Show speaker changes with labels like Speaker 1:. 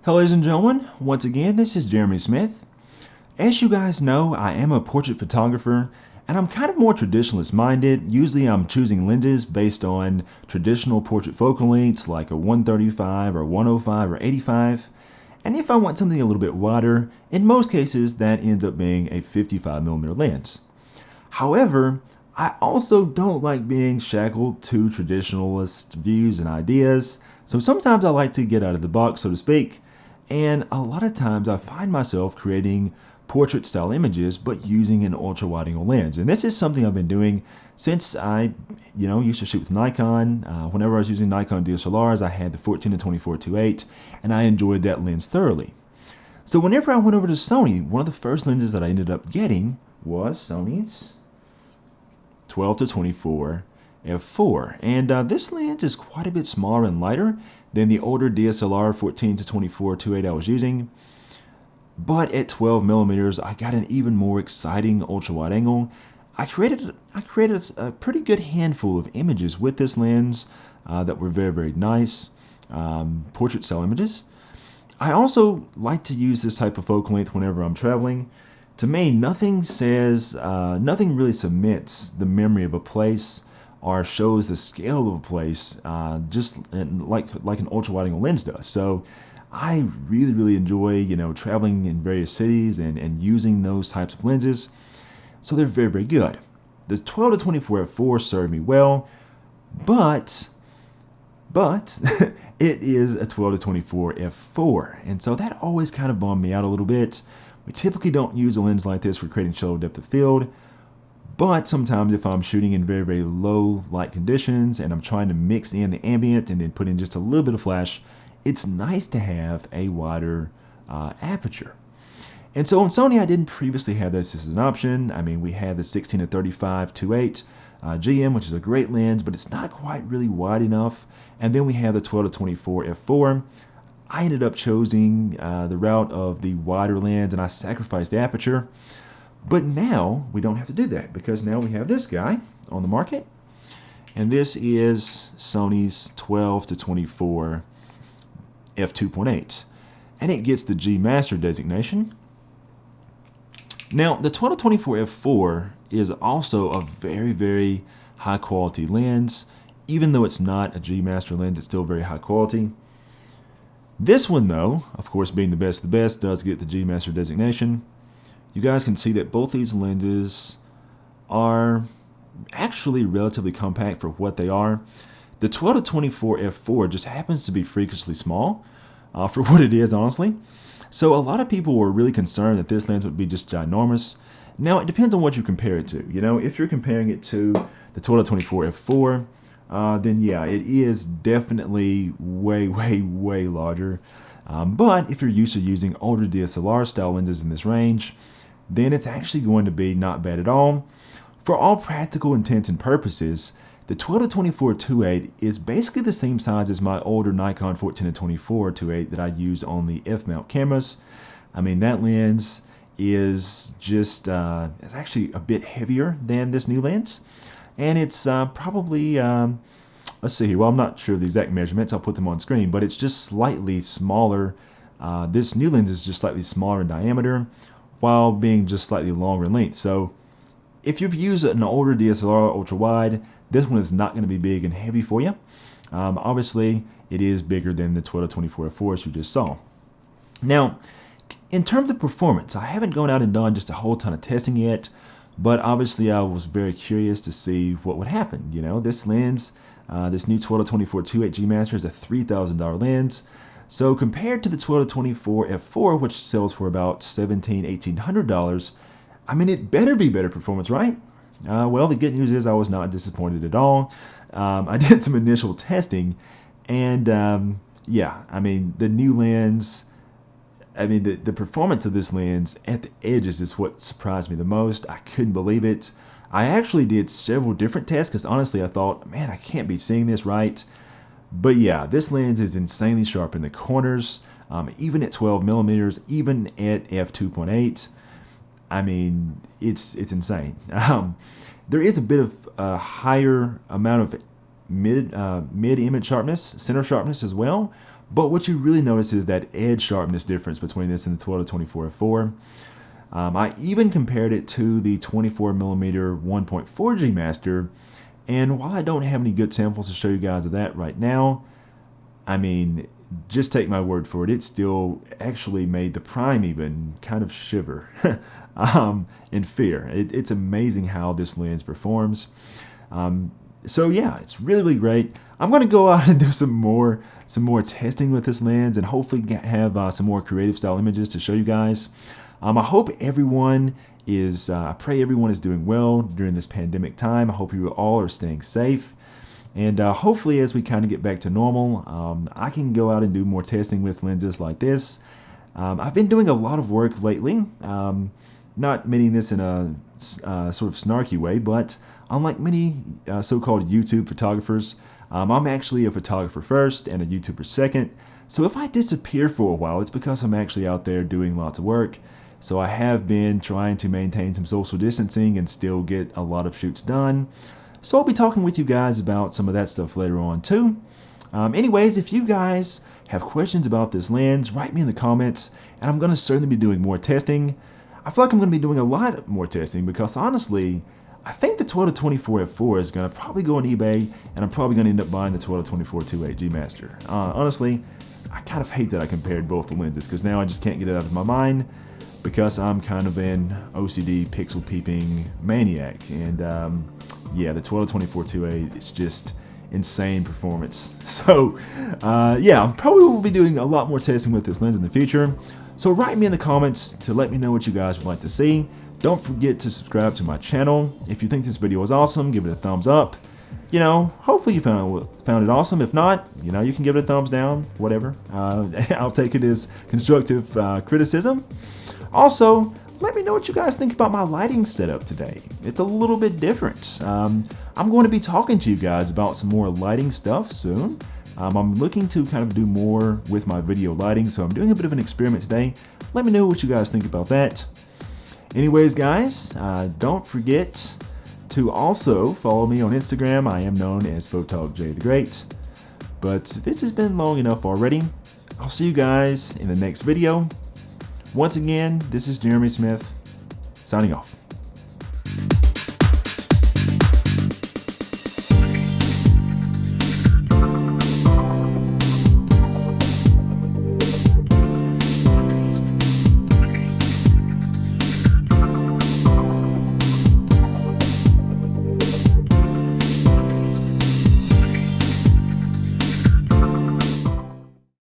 Speaker 1: Hello, ladies and gentlemen. Once again, this is Jeremy Smith. As you guys know, I am a portrait photographer, and I'm kind of more traditionalist minded. Usually I'm choosing lenses based on traditional portrait focal lengths like a 135 or 105 or 85. And if I want something a little bit wider, in most cases that ends up being a 55mm lens. However, I also don't like being shackled to traditionalist views and ideas, so sometimes I like to get out of the box, so to speak, and a lot of times I find myself creating portrait style images but using an ultra wide angle lens. And this is something I've been doing since I used to shoot with Nikon. Whenever I was using Nikon DSLRs, I had the 14-24 2.8 and I enjoyed that lens thoroughly. So whenever I went over to Sony, one of the first lenses that I ended up getting was Sony's 12-24 f4, and this lens is quite a bit smaller and lighter than the older DSLR 14-24 2.8 I was using. But at 12mm, I got an even more exciting ultra wide angle. I created a pretty good handful of images with this lens that were very, very nice portrait style images. I also like to use this type of focal length whenever I'm traveling. To me, nothing really cements the memory of a place or shows the scale of a place just like an ultra wide angle lens does. So I really, really enjoy traveling in various cities and using those types of lenses. So they're very, very good. The 12-24 f4 served me well, but it is a 12-24 f4, and so that always kind of bummed me out a little bit. We typically don't use a lens like this for creating shallow depth of field, but sometimes if I'm shooting in very, very low light conditions and I'm trying to mix in the ambient and then put in just a little bit of flash, it's nice to have a wider aperture. And so on Sony, I didn't previously have this as an option. I mean, we had the 16-35 2.8 GM, which is a great lens, but it's not quite really wide enough. And then we have the 12-24 f4. I ended up choosing the route of the wider lens, and I sacrificed the aperture. But now we don't have to do that because now we have this guy on the market, and this is Sony's 12-24 f2.8, and it gets the G Master designation. Now, the 12-24 f4 is also a very, very high quality lens. Even though it's not a G Master lens, it's still very high quality. This one, though, of course, being the best of the best, does get the G Master designation. You guys can see that both these lenses are actually relatively compact for what they are. The 12-24 f4 just happens to be freakishly small for what it is, honestly. So a lot of people were really concerned that this lens would be just ginormous. Now, it depends on what you compare it to. If you're comparing it to the 12-24 f4, then yeah, it is definitely way, way, way larger. But if you're used to using older DSLR style lenses in this range, then it's actually going to be not bad at all. For all practical intents and purposes, the 12-24 2.8 is basically the same size as my older Nikon 14-24 2.8 that I used on the f-mount cameras. I mean, that lens is just it's actually a bit heavier than this new lens, and it's probably let's see here. Well, I'm not sure of the exact measurements. I'll put them on screen, but it's just slightly smaller. This new lens is just slightly smaller in diameter, while being just slightly longer in length. So if you've used an older DSLR ultra wide, this one is not going to be big and heavy for you. Obviously, it is bigger than the 12-24 f4 as you just saw. Now, in terms of performance, I haven't gone out and done just a whole ton of testing yet, but obviously I was very curious to see what would happen. This lens, this new 12-24 2.8 G Master is a $3,000 lens. So compared to the 12-24 f4, which sells for about $1,700-$1,800, I mean, it better be better performance, right? Well, the good news is I was not disappointed at all. I did some initial testing, and yeah, I mean, the new lens, I mean, the performance of this lens at the edges is what surprised me the most. I couldn't believe it. I actually did several different tests because honestly I thought, man, I can't be seeing this right. But yeah, this lens is insanely sharp in the corners, even at 12mm, even at f2.8. I mean, it's insane. There is a bit of a higher amount of mid image sharpness, center sharpness as well, But what you really notice is that edge sharpness difference between this and the 12-24 f4. I even compared it to the 24mm 1.4G Master, and while I don't have any good samples to show you guys of that right now, I mean, just take my word for it, it still actually made the Prime even kind of shiver in fear. It's amazing how this lens performs. So yeah, it's really, really great. I'm going to go out and do some more testing with this lens, and hopefully have some more creative style images to show you guys. I hope everyone is, I pray everyone is doing well during this pandemic time. I hope you all are staying safe. And hopefully as we kind of get back to normal, I can go out and do more testing with lenses like this. I've been doing a lot of work lately, not meaning this in a sort of snarky way, but unlike many so-called YouTube photographers, I'm actually a photographer first and a YouTuber second. So if I disappear for a while, it's because I'm actually out there doing lots of work. So I have been trying to maintain some social distancing and still get a lot of shoots done. So I'll be talking with you guys about some of that stuff later on too. Anyways, if you guys have questions about this lens, write me in the comments, and I'm going to certainly be doing more testing. I feel like I'm going to be doing a lot more testing because honestly, I think the 12-24 f4 is going to probably go on eBay, and I'm probably going to end up buying the 12-24 2.8G Master. Honestly, I kind of hate that I compared both the lenses because now I just can't get it out of my mind because I'm kind of an OCD pixel peeping maniac. And yeah, the 12-24 2.8 is just insane performance. So yeah, I probably will be doing a lot more testing with this lens in the future. So write me in the comments to let me know what you guys would like to see. Don't forget to subscribe to my channel. If you think this video was awesome, give it a thumbs up. You know, hopefully you found it awesome. If not, you know, you can give it a thumbs down, whatever. I'll take it as constructive criticism. Also, let me know what you guys think about my lighting setup today. It's a little bit different. I'm going to be talking to you guys about some more lighting stuff soon. I'm looking to kind of do more with my video lighting, so I'm doing a bit of an experiment today. Let me know what you guys think about that. Anyways, guys, don't forget to also follow me on Instagram. I am known as PhotoGJ the Great. But this has been long enough already. I'll see you guys in the next video. Once again, this is Jeremy Smith, signing off.